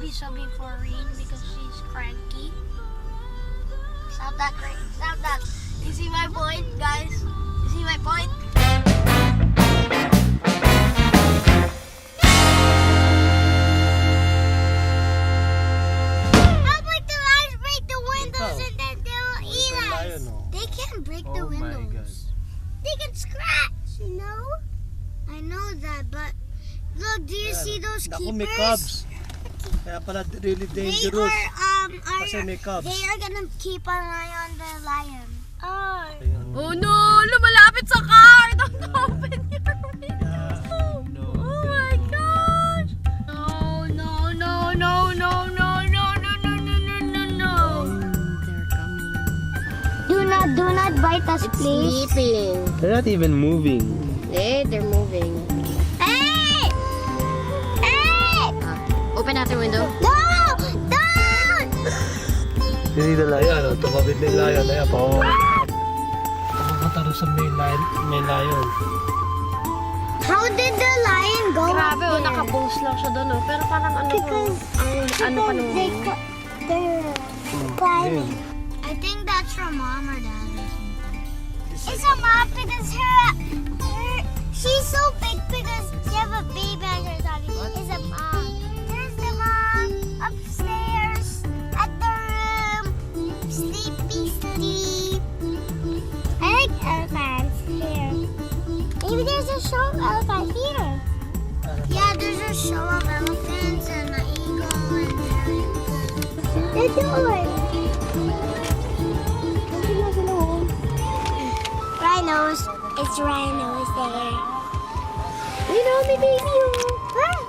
be subbing for Rain because she's cranky. Stop that, Rain. Stop that. You see my point, guys? You see my point? How about the lions break the windows and then they'll eat us? They can't break the windows. They can scratch, you know? I know that, but look, do you see those keepers? May cubs. Kaya pala really dangerous. They are gonna keep an eye on the lion. Oh no! Lumalapit sa car! Don't open your window! Oh my gosh! No, no, no, no, no, no, no, no, no, no, no, no. They're coming. Do not bite us, please. Sleeping. They're not even moving. They're moving. Hey! Hey! Open natin window. No! Don't! Hindi na lion. Tumabit na yung lion. Ayan pa. Makataro sa may lion. How did the lion go Grabe, up there? naka-post lang siya doon. Pero parang Because ano pa nung... they're climbing. I think that's from mom or dad or something. It's a mom because she's so big because she have a baby on her tummy. It's a mom. There's the mom upstairs at the room. Sleepy sleep. I like elephants here. Maybe there's a show of elephant here. Yeah, there's a show of elephants and an eagle and the door. Rhinos. It's rhinos there. You know, may baby yun.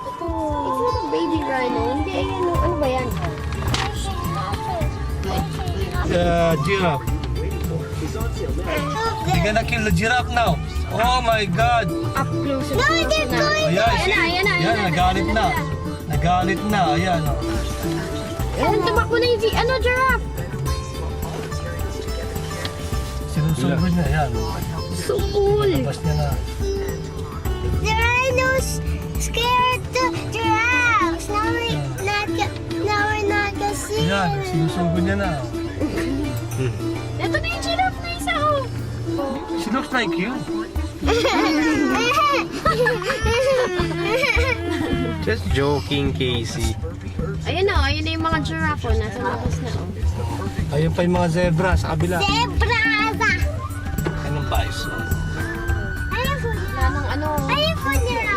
Ito. It's not a baby rhino. Hindi, ano ba yan? Giraffe. You're gonna kill the giraffe now. Oh my God. Up close. No, they're going. Ayan, Yan, nagalit na. Nagalit na. Ayan, oh. Ayan, tumakbo na yung giraffe. Sinusugod niya. Ayan. So cool. Labas niya na. The rhinos scared the giraffes. Now we're not gonna see Ayan, it. sinusugod niya na. Ito na yung giraffe na isa, oh. She looks like you. Just joking, Casey. Ayun na yung mga giraffe, oh. Nasa labas na, oh. Ayun pa yung mga zebra sa kabila. Zebras. Anong bison? Ayun po nila. Ano? Ayun po nila.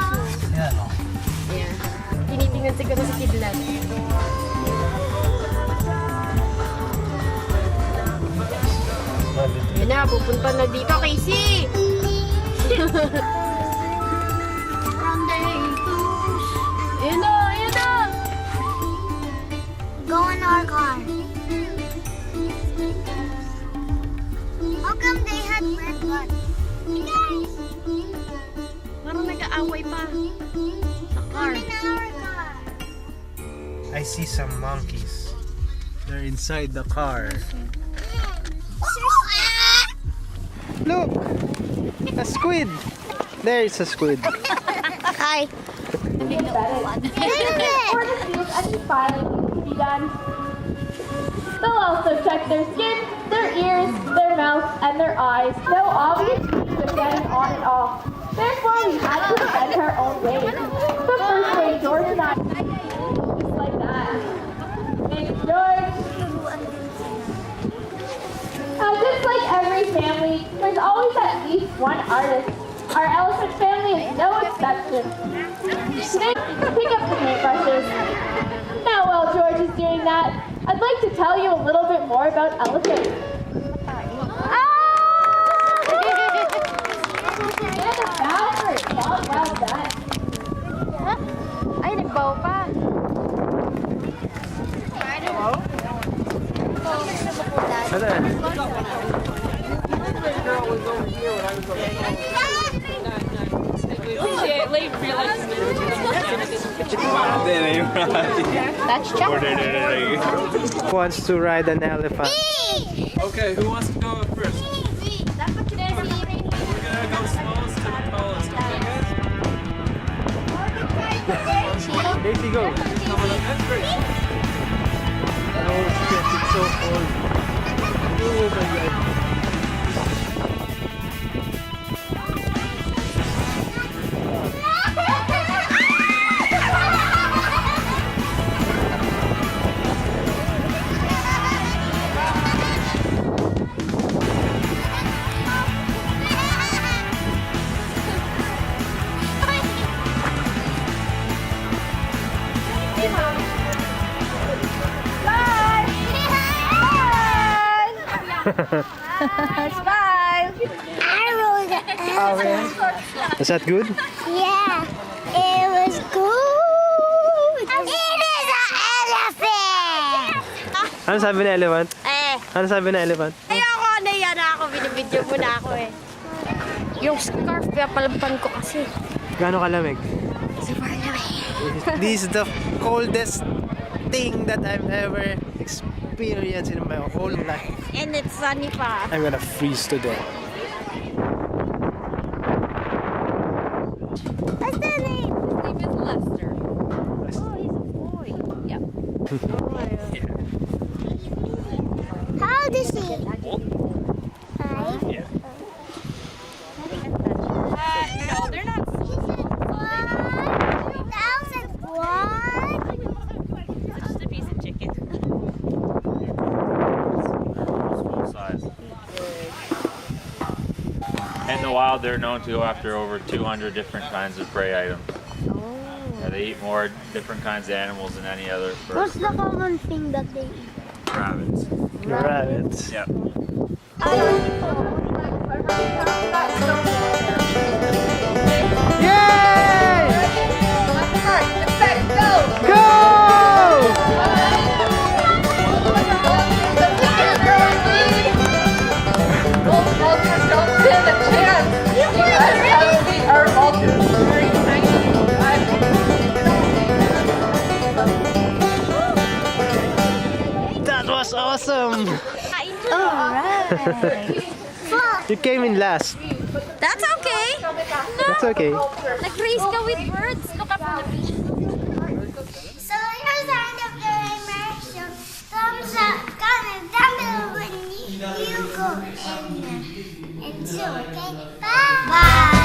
Ayan, oh. Ayan. Tinitingnan siguro sa kidlat. Ayan na, pupunta na dito, Casey! Ayan na! Go in our car. How come they had red blood? Guys, Parang nag-aaway pa. Sa car. come in our car. I see some monkeys. They're inside the car. Look! A squid! There is a squid. Hi. They'll also check their skin, their ears, their mouth, and their eyes. No obvious means of getting on and off. Therefore, we had to send our own way. The first way George and I just like that. Thanks, George. Just like every family, there's always at least one artist. Our elephant family is no exception. Today, pick up the paintbrushes. Now, while George is doing that, I'd like to tell you a little bit more about elephants. And a bow for a job well done. Ay, nagbaw pa. That's Chuck. Who wants to ride an elephant? Okay, who wants to go first? We're gonna go slowest to the tallest. Daisy, go. Oh shit, it's so cold. Oh my god. Smile! I rode an elephant. Is that good? Yeah, it was good. It is an elephant. Ano sabi ng elephant? Ano sabi ng elephant? Ayoko na yan ako. Binibidyo mo na ako eh. Yung scarf, papalampan ko kasi. Gaano kalamig? Super lamig. This is the coldest thing that I've ever experienced in my whole life. And it's sunny pa. I'm gonna freeze to death. What's the name? His name is Lester. Oh, he's a boy. Yep. How old is he? 5? Yeah. No, they're not. It's just a piece of chicken. In the wild, they're known to go after over 200 different kinds of prey items. Yeah, they eat more different kinds of animals than any other What's bird. the common thing that they eat? Rabbits. Rabbits. Yep. That was awesome! Alright. You came in last. That's okay. No. That's okay. Nag-race ka with birds. Look up on the beach. So here's the end of the immersion. Thumbs up, comment down below when you go and do, okay? Bye! Bye!